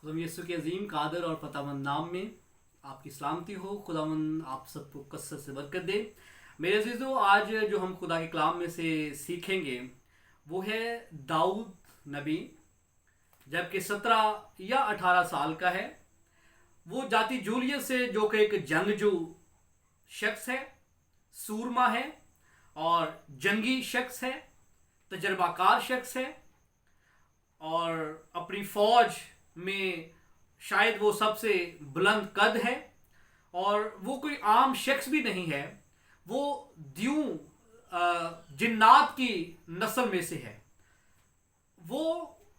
खुदाम यीशु के अजीम कादर और फतामंद नाम में आपकी सलामती हो। खुदावंद आप सबको कसरत से बरकत दे। मेरे अजीज़ों, आज जो हम खुदा के कलाम में से सीखेंगे वो है दाऊद नबी। जबकि 17 या 18 साल का है। वो जाति जूलियत से, जो कि एक जंगजू शख्स है, सूरमा है और जंगी शख्स है, तजर्बाकार शख्स है और अपनी फौज में शायद वो सबसे बुलंद कद है। और वो कोई आम शख्स भी नहीं है, वो द्यूं जिन्नात की नस्ल में से है। वो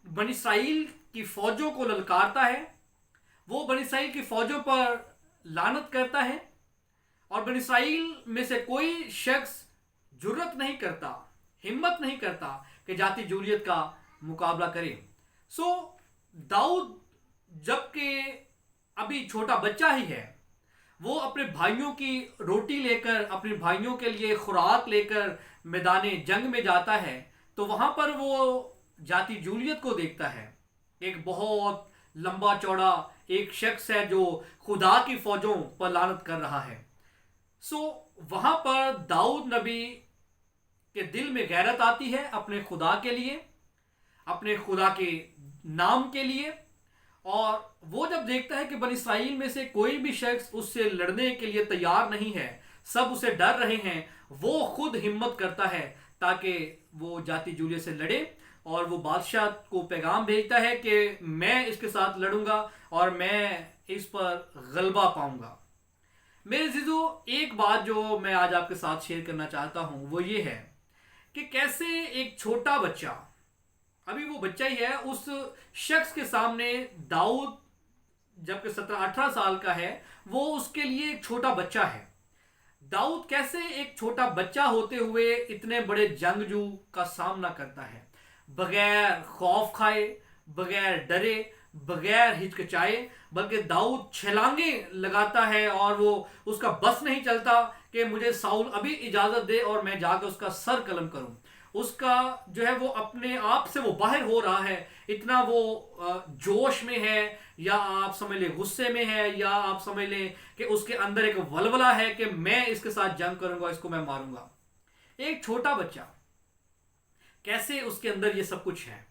बनी इसराइल की फौजों को ललकारता है, वो बनी इसराइल की फौजों पर लानत करता है और बनी इसराइल में से कोई शख्स जुर्रत नहीं करता, हिम्मत नहीं करता कि जाति जूलियत का मुकाबला करे। दाऊद जबकि अभी छोटा बच्चा ही है, वो अपने भाइयों की रोटी लेकर, अपने भाइयों के लिए खुराक लेकर मैदान जंग में जाता है। तो वहां पर वो जाति जूलियत को देखता है। एक बहुत लंबा चौड़ा एक शख्स है जो खुदा की फौजों पर लानत कर रहा है। वहां पर दाऊद नबी के दिल में गैरत आती है अपने खुदा के लिए, अपने खुदा के नाम के लिए। और वो जब देखता है कि बनी इसराइल में से कोई भी शख्स उससे लड़ने के लिए तैयार नहीं है, सब उसे डर रहे हैं, वो खुद हिम्मत करता है ताकि वो जाति जूलियत से लड़े। और वो बादशाह को पैगाम भेजता है कि मैं इसके साथ लड़ूंगा और मैं इस पर गलबा पाऊंगा। मेरे जीजो, एक बात जो मैं आज आपके साथ शेयर करना चाहता हूं वो ये है कि कैसे एक छोटा बच्चा, अभी वो बच्चा ही है, उस शख्स के सामने दाऊद जबकि 17-18 साल का है, वो उसके लिए एक छोटा बच्चा है। दाऊद कैसे एक छोटा बच्चा होते हुए इतने बड़े जंगजू का सामना करता है, बगैर खौफ खाए, बगैर डरे, बगैर हिचकिचाए। बल्कि दाऊद छलांगे लगाता है और वो उसका बस नहीं चलता कि मुझे साउल अभी इजाजत दे और मैं जाकर उसका सर कलम करूं। उसका जो है वो अपने आप से वो बाहर हो रहा है, इतना वो जोश में है, या आप समझ लें गुस्से में है, या आप समझ लें कि उसके अंदर एक वलवला है कि मैं इसके साथ जंग करूंगा, इसको मैं मारूंगा। एक छोटा बच्चा, कैसे उसके अंदर ये सब कुछ है।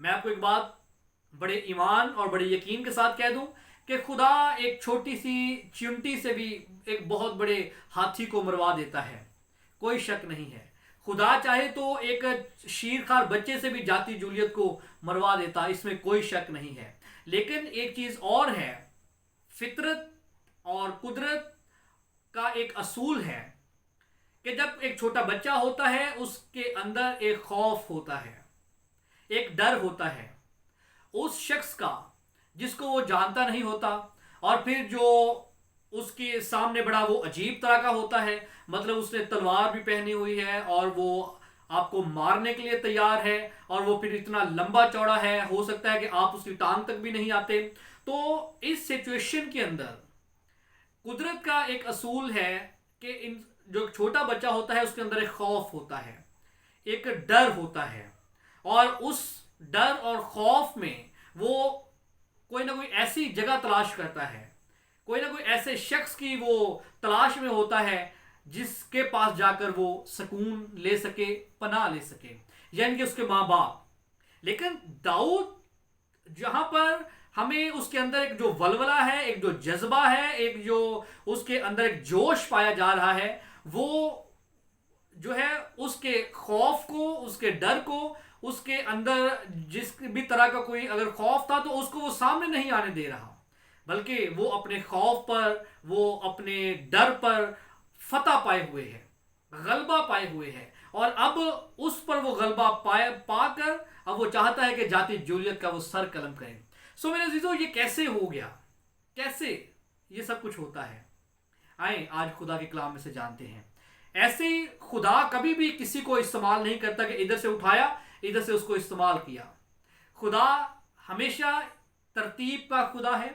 मैं आपको एक बात बड़े ईमान और बड़े यकीन के साथ कह दूं कि खुदा एक छोटी सी चिमटी से भी एक बहुत बड़े हाथी को मरवा देता है, कोई शक नहीं है। खुदा चाहे तो एक शीरखार बच्चे से भी जाति जूलियत को मरवा देता, इसमें कोई शक नहीं है। लेकिन एक चीज और है, फितरत और कुदरत का एक असूल है कि जब एक छोटा बच्चा होता है उसके अंदर एक खौफ होता है, एक डर होता है उस शख्स का जिसको वो जानता नहीं होता, और फिर जो उसके सामने बड़ा वो अजीब तरह का होता है। मतलब उसने तलवार भी पहनी हुई है और वो आपको मारने के लिए तैयार है, और वो फिर इतना लंबा चौड़ा है, हो सकता है कि आप उसकी टांग तक भी नहीं आते। तो इस सिचुएशन के अंदर कुदरत का एक असूल है कि इन जो छोटा बच्चा होता है उसके अंदर एक खौफ होता है, एक डर होता है, और उस डर और खौफ में वो कोई ना कोई ऐसी जगह तलाश करता है, कोई ना कोई ऐसे शख्स की वो तलाश में होता है जिसके पास जाकर वो सुकून ले सके, पनाह ले सके, यानी कि उसके माँ बाप। लेकिन दाऊद, जहां पर हमें उसके अंदर एक जो वलवला है, एक जो जज्बा है, एक जो उसके अंदर एक जोश पाया जा रहा है, वो जो है उसके खौफ को, उसके डर को, उसके अंदर जिस भी तरह का कोई अगर खौफ था तो उसको वो सामने नहीं आने दे रहा, बल्कि वो अपने खौफ पर, वो अपने डर पर फतह पाए हुए है, गलबा पाए हुए है। और अब उस पर वो गलबा पाकर अब वो चाहता है कि जाति जूलियत का वो सर कलम करे। मेरे अजीजों, ये कैसे हो गया, कैसे ये सब कुछ होता है, आए आज खुदा के कलाम में से जानते हैं। ऐसे ही खुदा कभी भी किसी को इस्तेमाल नहीं करता कि इधर से उठाया, इधर से उसको इस्तेमाल किया। खुदा हमेशा तरतीब का खुदा है।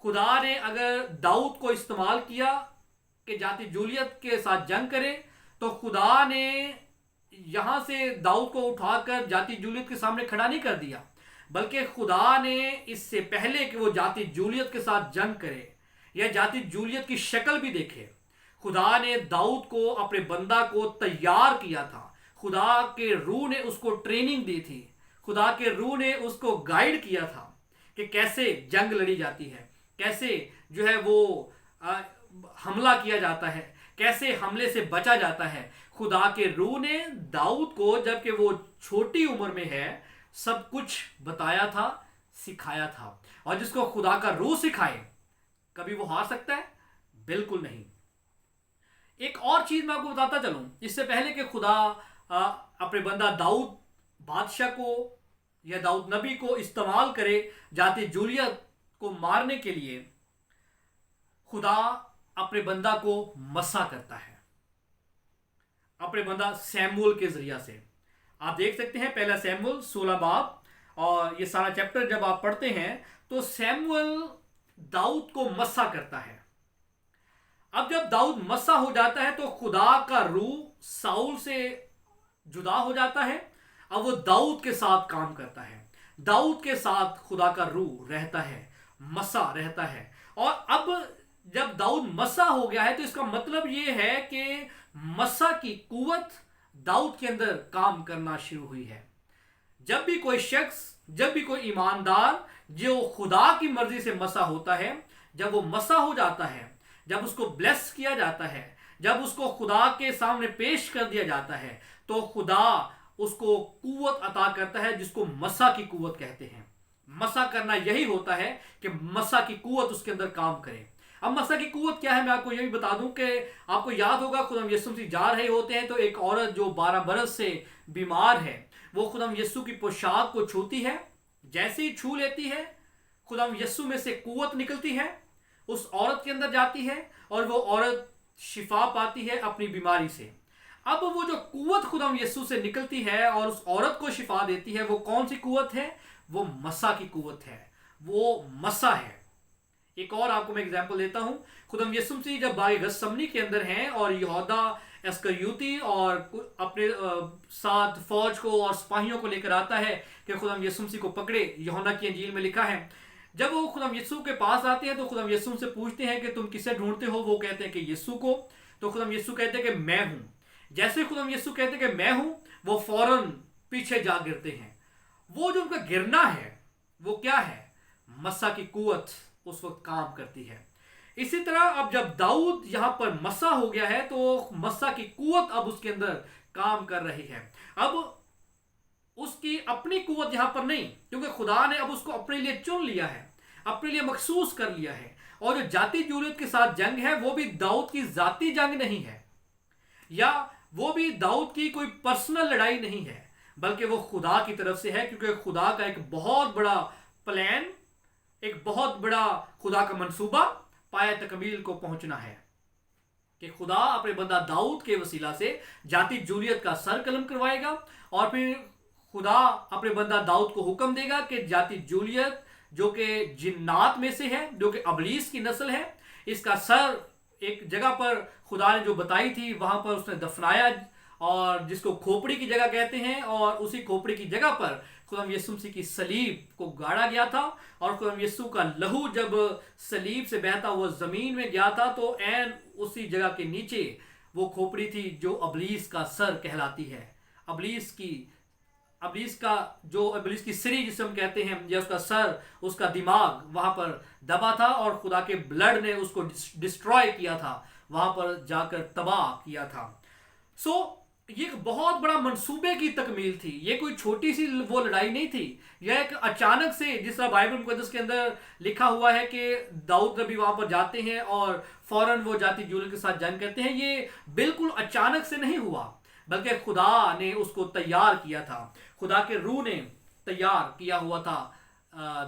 खुदा ने अगर दाऊद को इस्तेमाल किया कि जाति जूलियत के साथ जंग करे, तो खुदा ने यहां से दाऊद को उठाकर जाति जूलियत के सामने खड़ा नहीं कर दिया, बल्कि खुदा ने इससे पहले कि वो जाति जूलियत के साथ जंग करे या जाति जूलियत की शक्ल भी देखे, खुदा ने दाऊद को, अपने बंदा को तैयार किया था। खुदा के रूह ने उसको ट्रेनिंग दी थी, खुदा के रूह ने उसको गाइड किया था कि कैसे जंग लड़ी जाती है, कैसे जो है वो हमला किया जाता है, कैसे हमले से बचा जाता है। खुदा के रूह ने दाऊद को, जबकि वो छोटी उम्र में है, सब कुछ बताया था, सिखाया था। और जिसको खुदा का रूह सिखाए, कभी वो हार सकता है? बिल्कुल नहीं। एक और चीज मैं आपको बताता चलूं, इससे पहले कि खुदा अपने बंदा दाऊद बादशाह को या दाऊद नबी को इस्तेमाल करे जाति जूलियत को मारने के लिए, खुदा अपने बंदा को मसा करता है, अपने बंदा सैमुअल के जरिया से। आप देख सकते हैं पहला सैमुअल 16 बाब, और ये सारा चैप्टर जब आप पढ़ते हैं तो सैमुअल दाऊद को मसा करता है। अब जब दाऊद मसा हो जाता है तो खुदा का रूह साउल से जुदा हो जाता है। अब वो दाऊद के साथ काम करता है, दाऊद के साथ खुदा का रूह रहता है, मसा रहता है। और अब जब दाऊद मसा हो गया है तो इसका मतलब ये है कि मसा की कुवत दाऊद के अंदर काम करना शुरू हुई है। जब भी कोई शख्स, जब भी कोई ईमानदार जो खुदा की मर्जी से मसा होता है, जब वो मसा हो जाता है, जब उसको ब्लेस किया जाता है, जब उसको खुदा के सामने पेश कर दिया जाता है, तो खुदा उसको कुवत अता करता है, जिसको मसा की कुवत कहते हैं। मसा करना यही होता है कि मसा की कुवत उसके अंदर काम करे। अब मसा की कुवत क्या है, मैं आपको ये भी बता दूं कि आपको याद होगा खुदा यीशु मसीह जा रहे होते हैं तो एक औरत जो 12 बरस से बीमार है, वो खुदा यीशु की पोशाक को छूती है। जैसे ही छू लेती है, खुदा यीशु में से कुवत निकलती है, उस औरत के अंदर जाती है और वो औरत शिफा पाती है अपनी बीमारी से। अब वो जो कुवत खुदा यीशु से निकलती है और उस औरत को शिफा देती है, वो कौन सी कुवत है? वो मसा की कुवत है, वो मसा है। एक और आपको मैं एग्जांपल देता हूं। खुदा यीशु मसीह जब बाग गethsemane के अंदर हैं और यहूदा इस्करियोती और अपने साथ फौज को और सिपाहियों को लेकर आता है कि खुदा यीशु मसीह को पकड़े। यूहन्ना की इंजील में लिखा है, जब वो खुदा यीशु के पास आते हैं तो खुदा यीशु से पूछते हैं कि तुम किसे ढूंढते हो? वो कहते हैं कि यीशु को। तो खुदा यीशु कहते हैं कि मैं हूं। जैसे खुदा यीशु कहते हैं कि मैं हूं, वो फौरन पीछे जा गिरते हैं। वो जो उनका गिरना है वो क्या है? मसा की कुवत उस वक्त काम करती है। इसी तरह अब जब दाऊद यहां पर मसा हो गया है तो मसा की कुवत अब उसके अंदर काम कर रही है। अब उसकी अपनी कुवत यहां पर नहीं, क्योंकि खुदा ने अब उसको अपने लिए चुन लिया है, अपने लिए मखसूस कर लिया है। और जो जाति जूलियत के साथ जंग है वो भी दाऊद की जाती जंग नहीं है, या वो भी दाऊद की कोई पर्सनल लड़ाई नहीं है, बल्कि वो खुदा की तरफ से है। क्योंकि खुदा का एक बहुत बड़ा प्लान, एक बहुत बड़ा खुदा का मंसूबा पाया तकमील को पहुंचना है कि खुदा अपने बंदा दाऊद के वसीला से जाति जूलियत का सर कलम करवाएगा। और फिर खुदा अपने बंदा दाऊद को हुक्म देगा कि जाति जूलियत जो कि जिन्नात में से है, जो कि अबलीस की नस्ल है, इसका सर एक जगह पर खुदा ने जो बताई थी वहां पर उसने दफनाया, और जिसको खोपड़ी की जगह कहते हैं। और उसी खोपड़ी की जगह पर खुदा यीशु मसीह की सलीब को गाड़ा गया था। और खुदा यीशु का लहू जब सलीब से बहता हुआ जमीन में गया था तो ऐन उसी जगह के नीचे वो खोपड़ी थी जो अबलीस का सर कहलाती है। अबलीस की सिरी जिसे हम कहते हैं, या उसका सर, उसका दिमाग वहां पर दबा था और खुदा के ब्लड ने उसको डिस्ट्रॉय किया था, वहां पर जाकर तबाह किया था। ये एक बहुत बड़ा मंसूबे की तकमील थी। ये कोई छोटी सी वो लड़ाई नहीं थी। यह एक अचानक से, जिस तरह बाइबल मुकद्दस के अंदर लिखा हुआ है कि दाऊद नबी वहां पर जाते हैं और फौरन वो जाति जूलियत के साथ जंग करते हैं, ये बिल्कुल अचानक से नहीं हुआ, बल्कि खुदा ने उसको तैयार किया था। खुदा के रूह ने तैयार किया हुआ था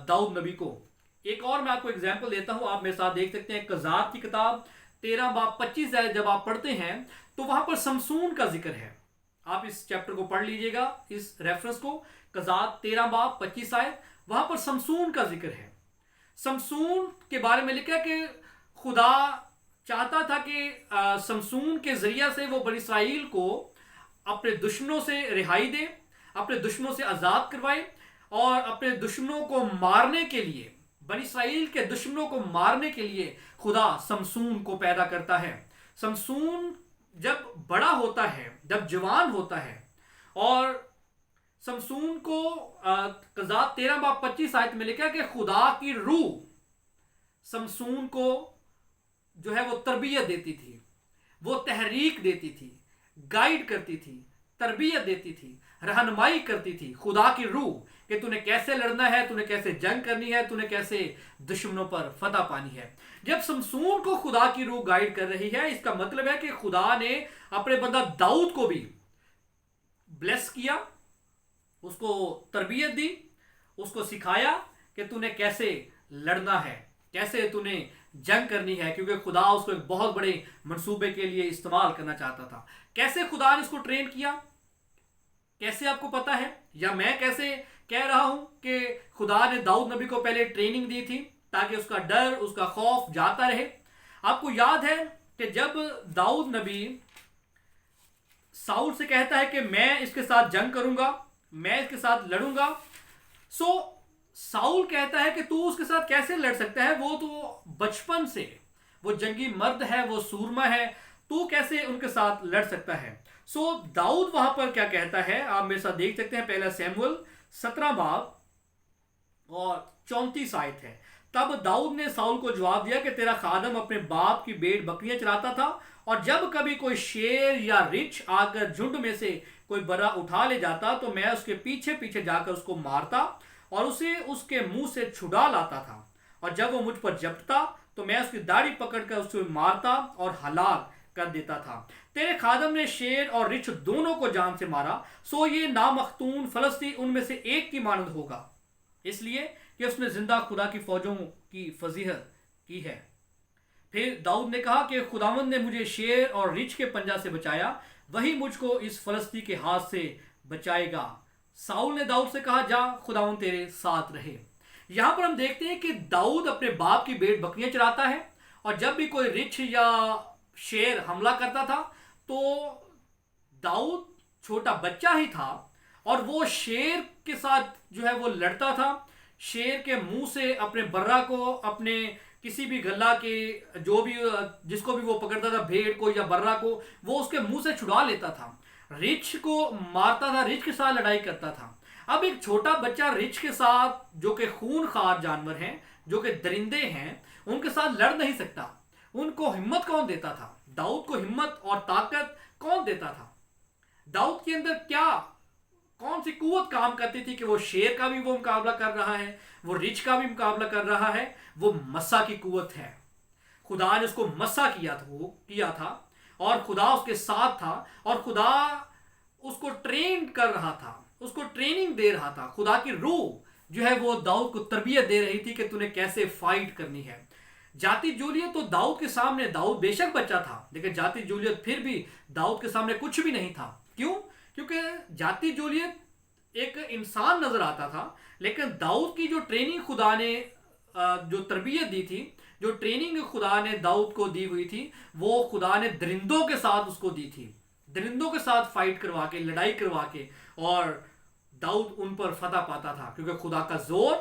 दाऊद नबी को। एक और मैं आपको एग्जाम्पल देता हूं, आप मेरे साथ देख सकते हैं कज़ात की किताब 13 बाब 25 जब आप पढ़ते हैं तो वहां पर समसून का जिक्र है। आप इस चैप्टर को पढ़ लीजिएगा, इस रेफरेंस को, कज़ात 13 बाब 25 आयत, वहां पर समसून का जिक्र है। समसून के बारे में लिखा है कि खुदा चाहता था कि समसून के जरिया से वो बनी इसराइल को अपने दुश्मनों से रिहाई दे, अपने दुश्मनों से आजाद करवाए। اور اپنے دشمنوں کو مارنے کے لیے، بنی اسرائیل کے دشمنوں کو مارنے کے لیے خدا سمسون کو پیدا کرتا ہے۔ سمسون جب بڑا ہوتا ہے، جب جوان ہوتا ہے، اور سمسون کو قضات 13 باب 25 آیت میں لکھا کہ خدا کی روح سمسون کو جو ہے وہ تربیت دیتی تھی، وہ تحریک دیتی تھی، گائیڈ کرتی تھی، تربیت دیتی تھی، رہنمائی کرتی تھی۔ خدا کی روح کہ تو نے کیسے لڑنا ہے، تو نے کیسے جنگ کرنی ہے، تو نے کیسے دشمنوں پر فتح پانی ہے۔ جب سمسون کو خدا کی روح گائیڈ کر رہی ہے، اس کا مطلب ہے کہ خدا نے اپنے بندہ داؤد کو بھی بلیس کیا، اس کو تربیت دی، اس کو سکھایا کہ تو نے کیسے لڑنا ہے، کیسے تو نے جنگ کرنی ہے، کیونکہ خدا اس کو ایک بہت بڑے منصوبے کے لیے استعمال کرنا چاہتا تھا۔ کیسے خدا نے اس کو ٹرین کیا، کیسے آپ کو پتا ہے، یا میں کیسے کہہ رہا ہوں کہ خدا نے داؤد نبی کو پہلے ٹریننگ دی تھی تاکہ اس کا ڈر، اس کا خوف جاتا رہے۔ آپ کو یاد ہے کہ جب داؤد نبی ساؤل سے کہتا ہے کہ میں اس کے ساتھ جنگ کروں گا، میں اس کے ساتھ لڑوں گا، ساؤل کہتا ہے کہ تو اس کے ساتھ کیسے لڑ سکتا ہے، وہ تو بچپن سے وہ جنگی مرد ہے، وہ سورما ہے، تو کیسے ان کے ساتھ لڑ سکتا ہے۔ داؤد وہاں پر کیا کہتا ہے، آپ میرے ساتھ دیکھ سکتے ہیں، پہلا سیموئل 17 باب اور 34 آیت ہے۔ تب داؤد نے ساؤل کو جواب دیا کہ تیرا خادم اپنے باپ کی بھیڑ بکریاں چراتا تھا، اور جب کبھی کوئی شیر یا رچھ آ کر جھنڈ میں سے کوئی برا اٹھا لے جاتا تو میں اس کے پیچھے پیچھے جا کر اس کو مارتا اور اسے اس کے منہ سے چھڑا لاتا تھا، اور جب وہ مجھ پر جھپٹتا تو میں اس کی داڑھی پکڑ کر اسے مارتا اور ہلاک کر دیتا تھا۔ تیرے خادم نے شیر اور رچھ دونوں کو جان سے مارا، سو یہ نامختون فلسطی ان میں سے ایک کی مانند ہوگا، اس لیے کہ اس نے زندہ خدا کی فوجوں کی فضیحت کی ہے۔ پھر داؤد نے کہا کہ خداوند نے مجھے شیر اور رچھ کے پنجہ سے بچایا، وہی مجھ کو اس فلسطی کے ہاتھ سے بچائے گا۔ ساؤل نے داؤد سے کہا جا، خداوند تیرے ساتھ رہے۔ یہاں پر ہم دیکھتے ہیں کہ داؤد اپنے باپ کی بھیڑ بکریاں چراتا ہے، اور جب بھی کوئی رچھ یا شیر حملہ کرتا تھا تو داؤد چھوٹا بچہ ہی تھا، اور وہ شیر کے ساتھ جو ہے وہ لڑتا تھا، شیر کے منہ سے اپنے برہ کو، اپنے کسی بھی گلا کے جو بھی جس کو بھی وہ پکڑتا تھا، بھیڑ کو یا برہ کو، وہ اس کے منہ سے چھڑا لیتا تھا، رچھ کو مارتا تھا، رچھ کے ساتھ لڑائی کرتا تھا۔ اب ایک چھوٹا بچہ رچھ کے ساتھ، جو کہ خون خوار جانور ہیں، جو کہ درندے ہیں، ان کے ساتھ لڑ نہیں سکتا۔ ان کو ہمت کون دیتا تھا؟ داؤد کو ہمت اور طاقت کون دیتا تھا؟ داؤد کے اندر کون سی قوت کام کرتی تھی کہ وہ شیر کا بھی وہ مقابلہ کر رہا ہے، وہ رچھ کا بھی مقابلہ کر رہا ہے؟ وہ مسا کی قوت ہے۔ خدا نے اس کو مسا کیا تھا، اور خدا اس کے ساتھ تھا، اور خدا اس کو ٹرین کر رہا تھا، اس کو ٹریننگ دے رہا تھا۔ خدا کی روح جو ہے وہ داؤد کو تربیت دے رہی تھی کہ تو نے کیسے فائٹ کرنی ہے۔ جاتی جولیت تو داؤد کے سامنے، داؤد بے شک بچہ تھا، لیکن جاتی جولیت پھر بھی داؤد کے سامنے کچھ بھی نہیں تھا۔ کیوں؟ کیونکہ جاتی جولیت ایک انسان نظر آتا تھا، لیکن داؤد کی جو ٹریننگ خدا نے جو تربیت دی تھی، جو ٹریننگ خدا نے داؤد کو دی ہوئی تھی، وہ خدا نے درندوں کے ساتھ اس کو دی تھی، درندوں کے ساتھ فائٹ کروا کے، لڑائی کروا کے، اور داؤد ان پر فتح پاتا تھا، کیونکہ خدا کا زور،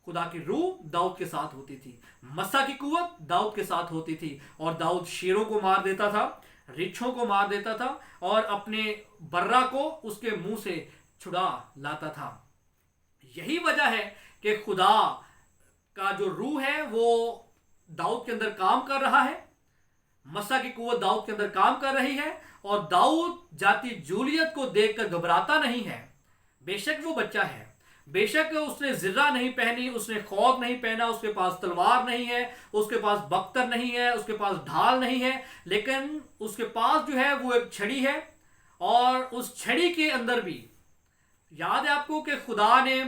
خدا کی روح داؤد کے ساتھ ہوتی تھی، مسا کی قوت داؤد کے ساتھ ہوتی تھی، اور داؤد شیروں کو مار دیتا تھا، رچھوں کو مار دیتا تھا، اور اپنے برہ کو اس کے منہ سے چھڑا لاتا تھا۔ یہی وجہ ہے کہ خدا کا جو روح ہے وہ داؤد کے اندر کام کر رہا ہے، مسا کی قوت داؤد کے اندر کام کر رہی ہے، اور داؤد جاتی جولیت کو دیکھ کر گھبراتا نہیں ہے۔ بے شک وہ بچہ ہے، بے شک اس نے زرہ نہیں پہنی، اس نے خوف نہیں پہنا، اس کے پاس تلوار نہیں ہے، اس کے پاس بختر نہیں ہے، اس کے پاس ڈھال نہیں ہے، لیکن اس کے پاس جو ہے وہ ایک چھڑی ہے، اور اس چھڑی کے اندر بھی یاد ہے آپ کو کہ خدا نے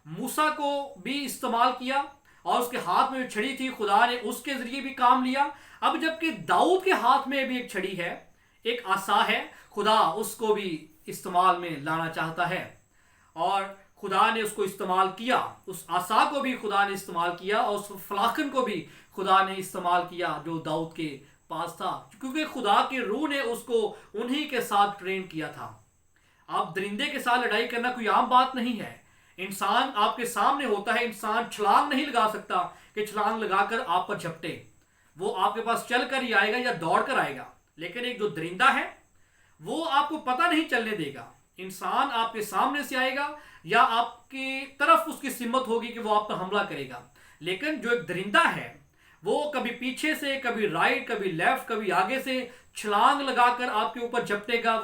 موسیٰ کو بھی استعمال کیا، اور اس کے ہاتھ میں جو چھڑی تھی خدا نے اس کے ذریعے بھی کام لیا۔ اب جبکہ داؤد کے ہاتھ میں بھی ایک چھڑی ہے، ایک عصا ہے، خدا اس کو بھی استعمال میں لانا چاہتا ہے، اور خدا نے اس کو استعمال کیا، اس عصا کو بھی خدا نے استعمال کیا، اور اس فلاخن کو بھی خدا نے استعمال کیا جو داؤد کے پاس تھا، کیونکہ خدا کی روح نے اس کو انہی کے ساتھ ٹرین کیا تھا۔ اب درندے کے ساتھ لڑائی کرنا کوئی عام بات نہیں ہے، इंसान आपके सामने होता है, इंसान छलांग नहीं लगा सकता कि छलांग लगाकर आप पर झपटे, वो आपके पास चल कर ही आएगा या दौड़ कर आएगा। लेकिन एक जो दरिंदा है वो आपको पता नहीं चलने देगा, इंसान आपके सामने से आएगा या आपकी तरफ उसकी हिम्मत होगी कि वो आप पर हमला करेगा। लेकिन जो एक दरिंदा है वो कभी पीछे से, कभी राइट, कभी लेफ्ट, कभी आगे से छलांग लगाकर आपके ऊपर झपटेगा।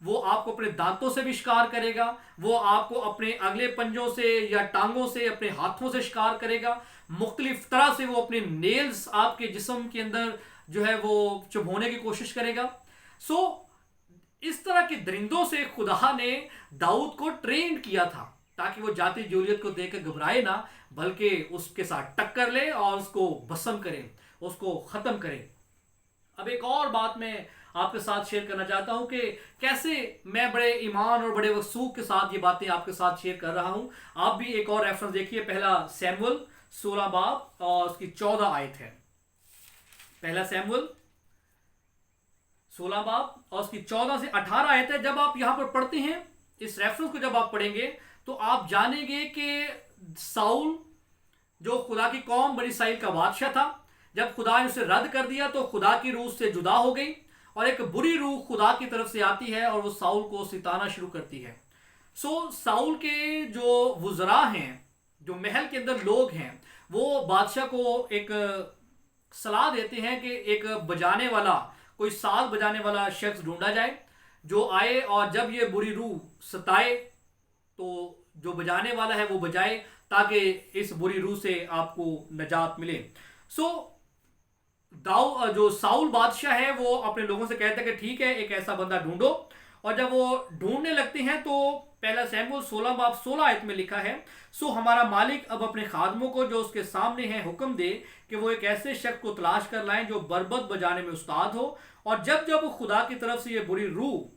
वो आपको अपने दांतों से भी शिकार करेगा, वो आपको अपने अगले पंजों से या टांगों से, अपने हाथों से शिकार करेगा। मुख्तलिफ तरह से वो अपने नेल्स आपके जिस्म के अंदर जो है वो चुभोने की कोशिश करेगा। इस तरह के दरिंदों से खुदा ने दाऊद को ट्रेन किया था ताकि वो जाति जूलियत को देखकर घबराए ना, बल्कि उसके साथ टक्कर ले और उसको भस्म करे, उसको खत्म करे। अब एक और बात मैं आपके साथ शेयर करना चाहता हूं कि कैसे मैं बड़े ईमान और बड़े वसूख के साथ ये बातें आपके साथ शेयर कर रहा हूं। आप भी एक और रेफरेंस देखिए, पहला सैमुअल 16 बाब और उसकी 14 आयत है। पहला सैमुअल 16 बाब और उसकी 14 से 18 आयत है। जब आप यहां पर पढ़ते हैं, इस रेफरेंस को जब आप पढ़ेंगे तो आप जानेंगे कि साउल जो खुदा की कौम बनी इसराइल का बादशाह था, जब खुदा ने उसे रद्द कर दिया तो खुदा की रूह से जुदा हो गई और एक बुरी रूह खुदा की तरफ से आती है और वो साउल को सिताना शुरू करती है। साउल के जो वुज़रा हैं, जो महल के अंदर लोग हैं, वो बादशाह को एक सलाह देते हैं कि एक बजाने वाला, कोई साज बजाने वाला शख्स ढूंढा जाए जो आए और जब ये बुरी रूह सताए तो जो बजाने वाला है वो बजाए ताकि इस बुरी रूह से आपको नजात मिले। जो साउल बादशाह है वो अपने लोगों से कहता है कि ठीक है, एक ऐसा बंदा ढूंढो। और जब वो ढूंढने लगते हैं तो पहला सैमुअल 16 बाब 16 आयत में लिखा है, हमारा मालिक अब अपने खादमों को जो उसके सामने हैं हुक्म दे कि वो एक ऐसे शख्स को तलाश कर लाएं जो बरबत बजाने में उस्ताद हो, और जब जब खुदा की तरफ से ये बुरी रूह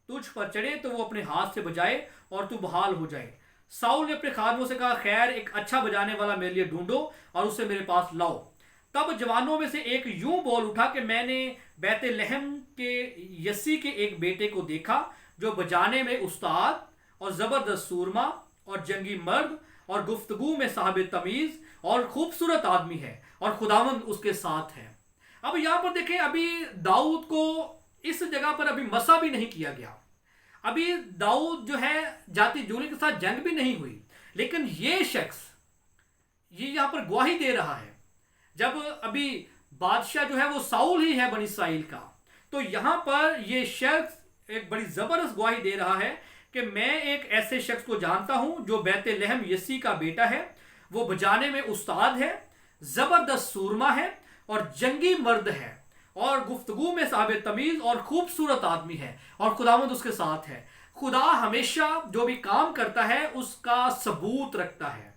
तुझ पर चढ़े तो वो अपने हाथ से बजाए और तू बहाल हो जाए। साउल ने अपने खादमों से कहा, खैर एक अच्छा बजाने वाला मेरे लिए ढूंढो और उसे मेरे पास लाओ। तब जवानों में से एक यूं बोल उठा कि मैंने बैतलहम के यसी के एक बेटे को देखा जो बजाने में उस्ताद और जबरदस्त सूरमा और जंगी मर्द और गुफ्तगू में साहिब तमीज और खूबसूरत आदमी है और खुदावंद उसके साथ है। अब यहां पर देखें, अभी दाऊद को इस जगह पर अभी मसा भी नहीं किया गया, अभी दाऊद जो है जाति जूली के साथ जंग भी नहीं हुई, लेकिन ये शख्स ये यहां पर गवाही दे रहा है। जब अभी बादशाह जो है वो साउल ही है बनी इसराइल का, तो यहां पर ये शख्स एक बड़ी जबरदस्त गवाही दे रहा है कि मैं एक ऐसे शख्स को जानता हूं जो बैतलहम यसी का बेटा है, वो बजाने में उस्ताद है, जबरदस्त सूरमा है और जंगी मर्द है और गुफ्तगू में साहिब तमीज और खूबसूरत आदमी है और खुदावंद उसके साथ है। खुदा हमेशा जो भी काम करता है उसका सबूत रखता है।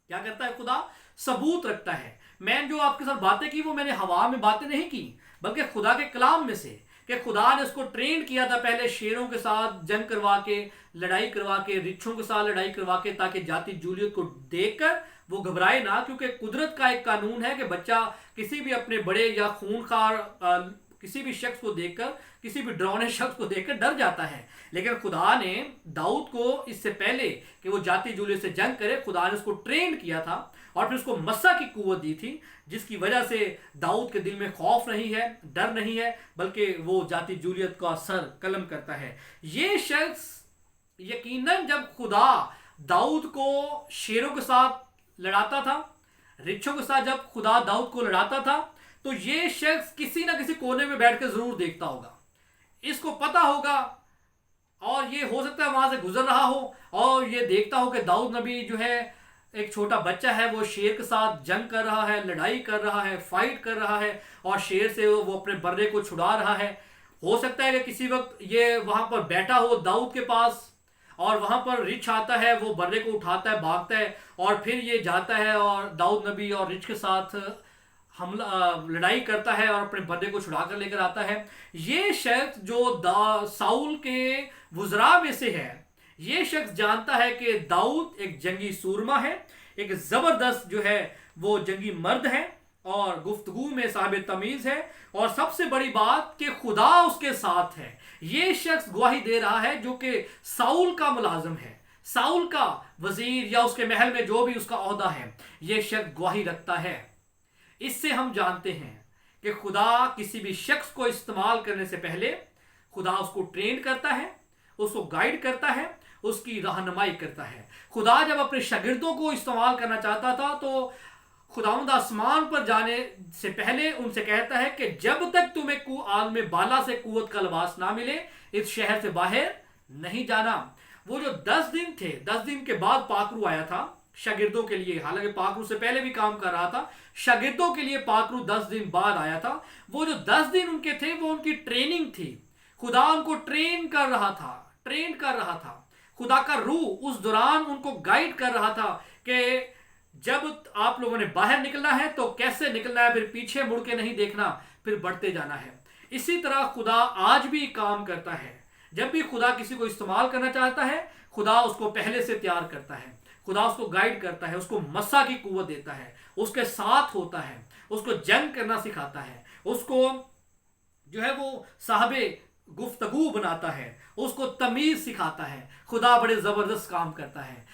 क्या करता है? खुदा सबूत रखता है। मैं जो आपके साथ बातें की वो मैंने हवा में बातें नहीं की, बल्कि खुदा के कलाम में से, कि खुदा ने उसको ट्रेन किया था पहले शेरों के साथ जंग करवा के, लड़ाई करवा के, रिच्छों के साथ लड़ाई करवा के, ताकि जाति जूलियत को देखकर वो घबराए ना, क्योंकि कुदरत का एक कानून है कि बच्चा किसी भी अपने बड़े या खूनखार किसी भी शख्स को देखकर, किसी भी डरावने शख्स को देखकर डर जाता है। लेकिन खुदा ने दाऊद को इससे पहले कि वो जाति जूलियत से जंग करे, खुदा ने उसको ट्रेन किया था और फिर उसको मस्सा की कुव्वत दी थी, जिसकी वजह से दाऊद के दिल में खौफ नहीं है, डर नहीं है, बल्कि वो जाति जूलियत का सर कलम करता है। ये शख्स यकीनन जब खुदा दाऊद को शेरों के साथ लड़ाता था, रिच्छों के साथ जब खुदा दाऊद को लड़ाता था, तो ये शख्स किसी ना किसी कोने में बैठकर जरूर देखता होगा, इसको पता होगा, और ये हो सकता है वहां से गुजर रहा हो और ये देखता हो कि दाऊद नबी जो है एक छोटा बच्चा है, वो शेर के साथ जंग कर रहा है, लड़ाई कर रहा है, फाइट कर रहा है और शेर से वो अपने बर्रे को छुड़ा रहा है। हो सकता है कि किसी वक्त ये वहां पर बैठा हो दाऊद के पास और वहां पर रिछ आता है, वो बर्रे को उठाता है, भागता है और फिर ये जाता है और दाऊद नबी और रिछ के साथ हमला लड़ाई करता है और अपने बर्रे को छुड़ा कर लेकर आता है। ये शख्स जो साउल के वुज़रा में से है, ये शख्स जानता है कि दाऊद एक जंगी सूरमा है, एक जबरदस्त जो है वो जंगी मर्द है और गुफ्तगू में साहिब तमीज है, और सबसे बड़ी बात कि खुदा उसके साथ है। ये शख्स गवाही दे रहा है जो कि साउल का मुलाजिम है, साउल का वजीर या उसके महल में जो भी उसका ओहदा है, यह शख्स गवाही रखता है। इससे हम जानते हैं कि खुदा किसी भी शख्स को इस्तेमाल करने से पहले खुदा उसको ट्रेन करता है, उसको गाइड करता है, उसकी रहनुमाई करता है। खुदा जब अपने शागिर्दों को इस्तेमाल करना चाहता था तो खुदावंद आसमान पर जाने से पहले उनसे कहता है कि जब तक तुम्हें आलम बाला से कुव्वत का लिबास ना मिले, इस शहर से बाहर नहीं जाना। वो जो 10 दिन थे, 10 दिन के बाद पाकरू आया था शागिर्दों के लिए, हालांकि पाकरू से पहले भी काम कर रहा था, शागिर्दों के लिए पाकरू 10 दिन बाद आया था। वो जो 10 दिन उनके थे वो उनकी ट्रेनिंग थी। खुदा उनको ट्रेन कर रहा था। खुदा का रूह उस दौरान उनको गाइड कर रहा था कि जब आप लोगों ने बाहर निकलना है तो कैसे निकलना है, फिर पीछे मुड़ के नहीं देखना, फिर बढ़ते जाना है। इसी तरह खुदा आज भी काम करता है। जब भी खुदा किसी को इस्तेमाल करना चाहता है, खुदा उसको पहले से तैयार करता है, खुदा उसको गाइड करता है, उसको मस्सा की कुव्वत देता है, उसके साथ होता है, उसको जंग करना सिखाता है, उसको जो है वो साहबे गुफ्तगू बनाता है, उसको तमीज सिखाता है। खुदा बड़े ज़बरदस्त काम करता है।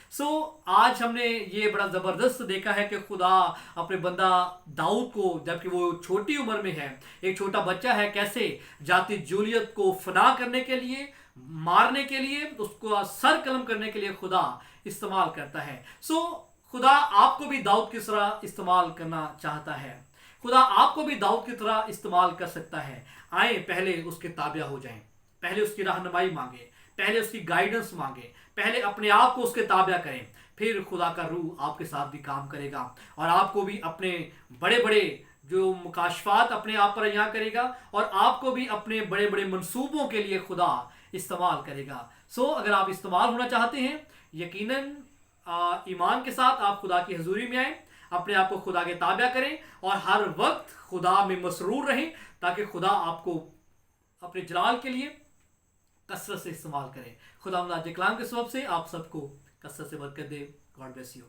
आज हमने ये बड़ा ज़बरदस्त देखा है कि खुदा अपने बंदा दाऊद को, जबकि वो छोटी उम्र में है, एक छोटा बच्चा है, कैसे जाति जूलियत को फना करने के लिए, मारने के लिए, उसको सर कलम करने के लिए खुदा इस्तेमाल करता है। खुदा आपको भी दाऊद की तरह इस्तेमाल करना चाहता है। खुदा आपको भी दाऊद की तरह इस्तेमाल कर सकता है। आए पहले उसके ताबिया हो जाएं, पहले उसकी रहनुमाई मांगे, पहले उसकी गाइडेंस मांगे, पहले अपने आप को उसके ताबिया करें, फिर खुदा का रूह आपके साथ भी काम करेगा और आपको भी अपने बड़े बड़े जो मुकाशफात अपने आप पर यहाँ करेगा और आपको भी अपने बड़े बड़े मंसूबों के लिए खुदा इस्तेमाल करेगा। अगर आप इस्तेमाल होना चाहते हैं, यकीनन ईमान के साथ आप खुदा की हजूरी में आए, अपने आप को खुदा के ताबिया करें और हर वक्त खुदा में मसरूर रहें, ताकि खुदा आपको अपने जलाल के लिए कसरत से इस्तेमाल करें। खुदा आज कलाम के सबब से आप सबको कसरत से बरकत दे। God bless you.